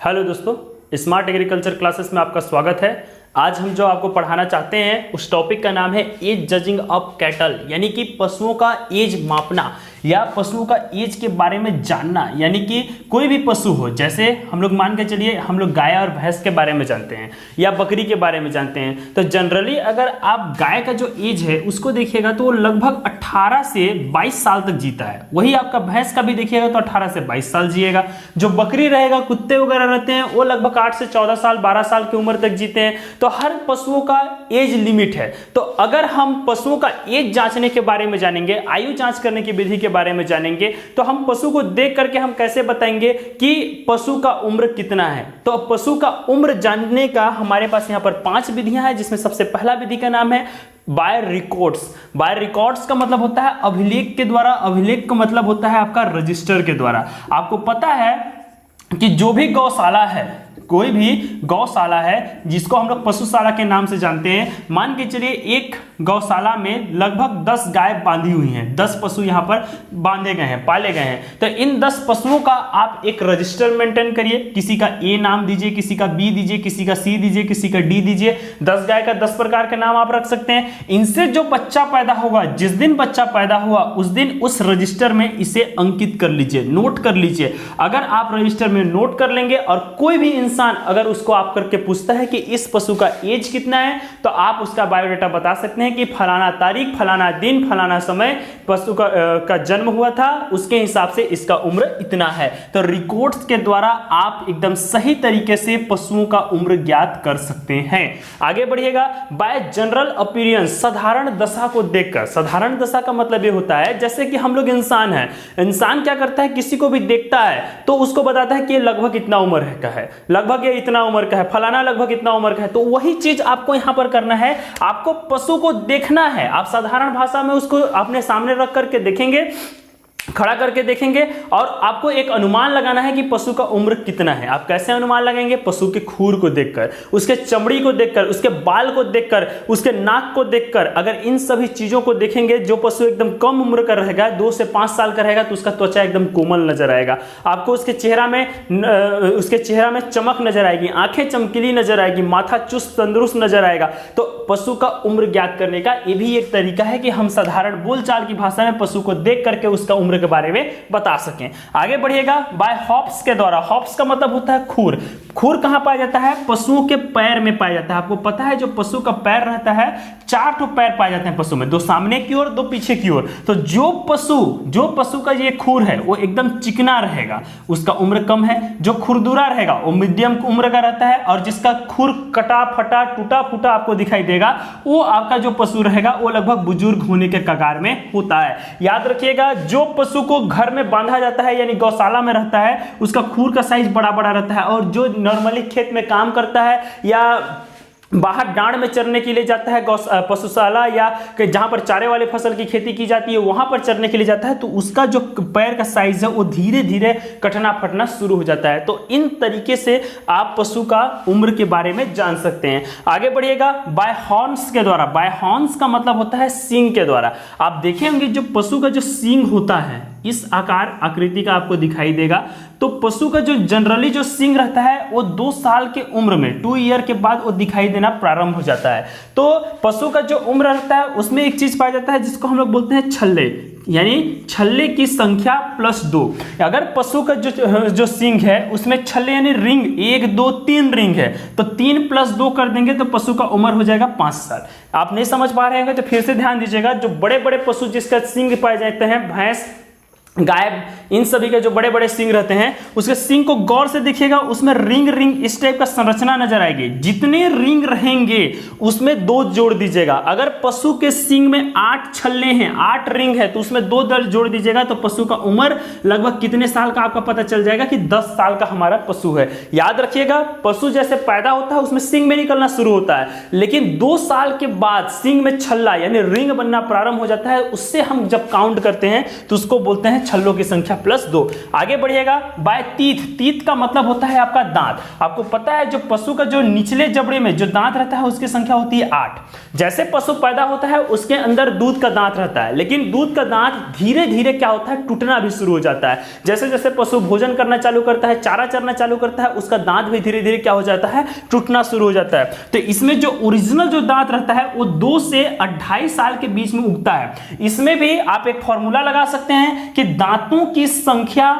Hello दोस्तों, smart agriculture classes में आपका स्वागत है। आज हम जो आपको पढ़ाना चाहते हैं उस टॉपिक का नाम है एज जजिंग ऑफ कैटल, यानी कि पशुओं का एज मापना या पशुओं का एज के बारे में जानना। यानी कि कोई भी पशु हो, जैसे हम लोग मान के चलिए हम लोग गाय और भैंस के बारे में जानते हैं या बकरी के बारे में जानते हैं, तो जनरली अगर आप गाय का जो एज है उसको देखिएगा तो वो लगभग 18 से 22 साल तक जीता है। वही आपका भैंस का भी देखिएगा तो 18 से 22 साल जिएगा। जो बकरी रहेगा, कुत्ते वगैरह रहते हैं, वो लगभग 8 से 14 साल 12 साल की उम्र तक जीते हैं। तो हर पशुओं का एज लिमिट है। तो अगर हम पशुओं का एज जांचने के बारे में जानेंगे, आयु जांच करने की विधि के बारे में जानेंगे, तो हम पशु को देख करके हम कैसे बताएंगे कि पशु का उम्र कितना है। तो पशु का उम्र जानने का हमारे पास यहाँ पर 5 विधियां हैं, जिसमें सबसे पहला विधि का नाम है बाय रिकॉर्ड्स। बाय रिकॉर्ड्स का मतलब होता है अभिलेख के द्वारा। अभिलेख का मतलब होता है आपका रजिस्टर के द्वारा। आपको पता है कि जो भी गौशाला है, कोई भी गौशाला है जिसको हम लोग पशुशाला के नाम से जानते हैं, मान के चलिए एक गौशाला में लगभग 10 गाय बांधी हुई हैं, 10 पशु यहाँ पर बांधे गए हैं, पाले गए हैं। तो इन 10 पशुओं का आप एक रजिस्टर मेंटेन करिए। किसी का ए नाम दीजिए, किसी का बी दीजिए, किसी का सी दीजिए, किसी का डी दीजिए। 10 गाय का 10 प्रकार के नाम आप रख सकते हैं। इनसे जो बच्चा पैदा होगा, जिस दिन बच्चा पैदा हुआ उस दिन उस रजिस्टर में इसे अंकित कर लीजिए, नोट कर लीजिए। अगर आप रजिस्टर में नोट कर लेंगे और कोई भी इंसान अगर उसको आप करके पूछता है कि इस पशु का एज कितना है, तो आप उसका बायोडाटा बता सकते हैं कि फलाना तारीख, फलाना दिन, फलाना समय पशु का जन्म हुआ था, उसके हिसाब से इसका उम्र इतना है। तो रिकॉर्ड्स के द्वारा आप एकदम सही तरीके से पशुओं का उम्र ज्ञात कर सकते हैं। आगे बढ़िएगा, बाय जनरल अपीयरेंस, साधारण दशा को देखकर। साधारण दशा का मतलब ये होता है जैसे कि हम लोग इंसान हैं, इंसान क्या करता है, किसी को भी देखता है तो उसको बताता है कि ये लगभग इतना उम्र का है, लगभग ये इतना उम्र का है, फलाना लगभग इतना उम्र का है। तो वही चीज आपको यहां पर करना है, आपको पशु को देखना है। आप साधारण भाषा में उसको अपने सामने रख करके देखेंगे, खड़ा करके देखेंगे और आपको एक अनुमान लगाना है कि पशु का उम्र कितना है। आप कैसे अनुमान लगाएंगे? पशु के खूर को देखकर, उसके चमड़ी को देखकर, उसके बाल को देखकर, उसके नाक को देखकर। अगर इन सभी चीजों को देखेंगे, जो पशु एकदम कम उम्र का रहेगा, 2 से 5 साल का रहेगा, तो उसका त्वचा एकदम कोमल नजर आएगा। आपको उसके चेहरा में चमक नजर आएगी, आंखें चमकीली नजर आएगी, माथा चुस्त तंदुरुस्त नजर आएगा। तो पशु का उम्र ज्ञात करने का ये भी एक तरीका है कि हम साधारण बोलचाल की भाषा में पशु को देख करके उसका उम्र के बारे में बता सकें। आगे बढ़िएगा, बाय हॉप्स के द्वारा। हॉप्स का मतलब होता है खूर। खूर कहां पाया जाता है? पशुओं के पैर में पाया जाता है। आपको पता है जो पशु का पैर रहता है, 4 ठो पैर पाए जाते हैं पशु में, 2 सामने की ओर, 2 पीछे की ओर। तो जो पशु का ये खूर है वो एकदम चिकना रहेगा, उसका उम्र कम है। जो खुरदुरा रहेगा वो मीडियम उम्र का रहता है, और जिसका खुर कटा फटा टूटा फूटा आपको दिखाई देगा, वो आपका जो पशु रहेगा वो लगभग बुजुर्ग होने के कगार में होता है। याद रखिएगा, जो पशु को घर में बांधा जाता है यानी गौशाला में रहता है, उसका खूर का साइज बड़ा बड़ा रहता है। और जो नॉर्मली खेत में काम करता है या बाहर डांड में चरने के लिए जाता है पशुशाला, या जहां पर चारे वाले फसल की खेती की जाती है वहां पर चरने के लिए जाता है, तो उसका जो पैर का साइज है वो धीरे धीरे कटना फटना शुरू हो जाता है। तो इन तरीके से आप पशु का उम्र के बारे में जान सकते हैं। आगे बढ़िएगा, बाय हॉर्न्स के द्वारा। बाय हॉर्न्स का मतलब होता है सींग के द्वारा। आप देखेंगे जो पशु का जो सींग होता है इस आकृति का आपको दिखाई देगा। तो पशु का जो जनरली जो सींग रहता है वो 2 साल के उम्र में, 2 ईयर के बाद वो दिखाई देना प्रारंभ हो जाता है। तो पशु का जो उम्र रहता है उसमें एक चीज पाया जाता है जिसको हम लोग बोलते हैं छल्ले, यानी छल्ले की संख्या +2। अगर पशु का जो सींग है उसमें छल्ले यानी रिंग 1 2 3 रिंग है, तो 3 + 2 कर देंगे तो पशु का उम्र हो जाएगा 5 साल। आप नहीं समझ पा रहे हैं तो फिर से ध्यान दीजिएगा। जो बड़े बड़े पशु जिसका सींग पाए जाते हैं, भैंस, गाय, इन सभी के जो बड़े बड़े सींग रहते हैं, उसके सींग को गौर से देखिएगा, उसमें रिंग इस टाइप का संरचना नजर आएगी। जितने रिंग रहेंगे उसमें 2 जोड़ दीजिएगा। अगर पशु के सींग में 8 छल्ले हैं, 8 रिंग है, तो उसमें 2 जोड़ दीजिएगा, तो पशु का उम्र लगभग कितने साल का आपका पता चल जाएगा कि 10 साल का हमारा पशु है। याद रखिएगा, पशु जैसे पैदा होता है उसमें सींग में निकलना शुरू होता है, लेकिन 2 साल के बाद सींग में छल्ला यानी रिंग बनना प्रारंभ हो जाता है। उससे हम जब काउंट करते हैं तो उसको बोलते हैं हैं छल्लों की संख्या प्लस 2। आगे बढ़िएगा, बाय तीथ, तीथ का मतलब होता है आपका दांत। आपको पता है जो पशु का जो निचले जबड़े में जो दांत रहता है उसकी संख्या होती है 8। जैसे पशु पैदा होता है उसके अंदर दूध का दांत रहता है, लेकिन दूध का दांत धीरे धीरे क्या होता है, टूटना भी शुरू हो जाता है। जैसे जैसे पशु भोजन करना चालू करता है, चारा चरना चालू करता है, उसका दांत भी धीरे धीरे क्या हो जाता है, टूटना शुरू हो जाता है। तो इसमें जो ओरिजिनल जो दांत रहता है वो 2 से 2.5 साल के बीच में उगता है। इसमें भी आप एक फॉर्मूला लगा सकते हैं कि दांतों की संख्या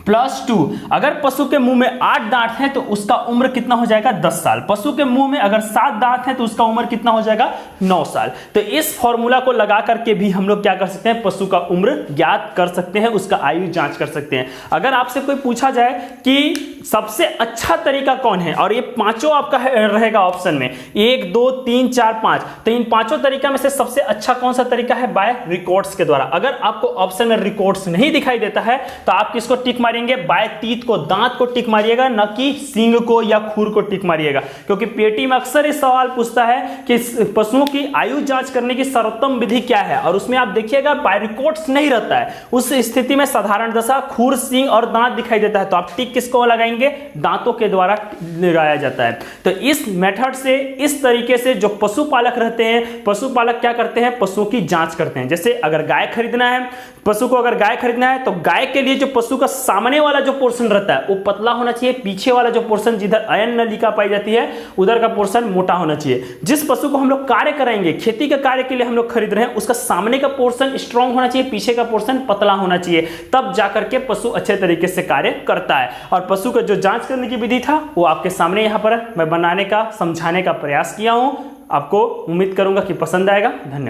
प्लस 2। अगर पशु के मुंह में 8 दांत हैं तो उसका उम्र कितना हो जाएगा, 10 साल। पशु के मुंह में अगर 7 दांत हैं तो उसका उम्र कितना हो जाएगा, 9 साल। तो इस फॉर्मूला को लगा करके भी हम लोग क्या कर सकते हैं, पशु का उम्र ज्ञात कर सकते हैं, उसका आयु जांच कर सकते हैं। अगर आपसे कोई पूछा जाए कि सबसे अच्छा तरीका कौन है, और ये पांचों आपका रहेगा ऑप्शन में 1 2 3 4 5, तो इन पांचों तरीका में से सबसे अच्छा कौन सा तरीका है, बाय रिकॉर्ड्स के द्वारा। अगर आपको ऑप्शन में रिकॉर्ड्स नहीं दिखाई देता है तो आप किसको टिक मारिएंगे, बाय तीत को, दांत को टिक मारिएगा, न कि सींग को या खुर को टिक मारिएगा। क्योंकि पेटी में अक्सर ये सवाल पूछता है कि पशुओं की आयु जांच करने की सर्वोत्तम विधि क्या है, और उसमें आप देखिएगा बाय रिकॉर्ड्स नहीं रहता है। उस स्थिति में साधारण दशा खुर, सींग और दांत दिखाई देता है, तो आप टिक किसको लगाएंगे, दांतों के द्वारा लगाया जाता है। तो इस मेथड से, इस तरीके से जो पशुपालक रहते हैं, पशुपालक क्या करते हैं, पशुओं की जांच करते हैं। जैसे अगर गाय खरीदना है, पशु को अगर गाय खरीदना है तो गाय के लिए जो पशु का सामने वाला जो पोर्शन रहता है वो पतला होना चाहिए, पीछे वाला जो पोर्शन जिधर अयन नलिका पाई जाती है उधर का पोर्शन मोटा होना चाहिए। जिस पशु को हम लोग कार्य कराएंगे, खेती के कार्य के लिए हम लोग खरीद रहे हैं, उसका सामने का पोर्शन स्ट्रांग होना चाहिए, पीछे का पोर्शन पतला होना चाहिए, तब जाकर के पशु अच्छे तरीके से कार्य करता है। और पशु का जो जांच करने की विधि था वो आपके सामने यहाँ पर मैं बनाने का, समझाने का प्रयास किया हूं। आपको उम्मीद करूंगा कि पसंद आएगा। धन्यवाद।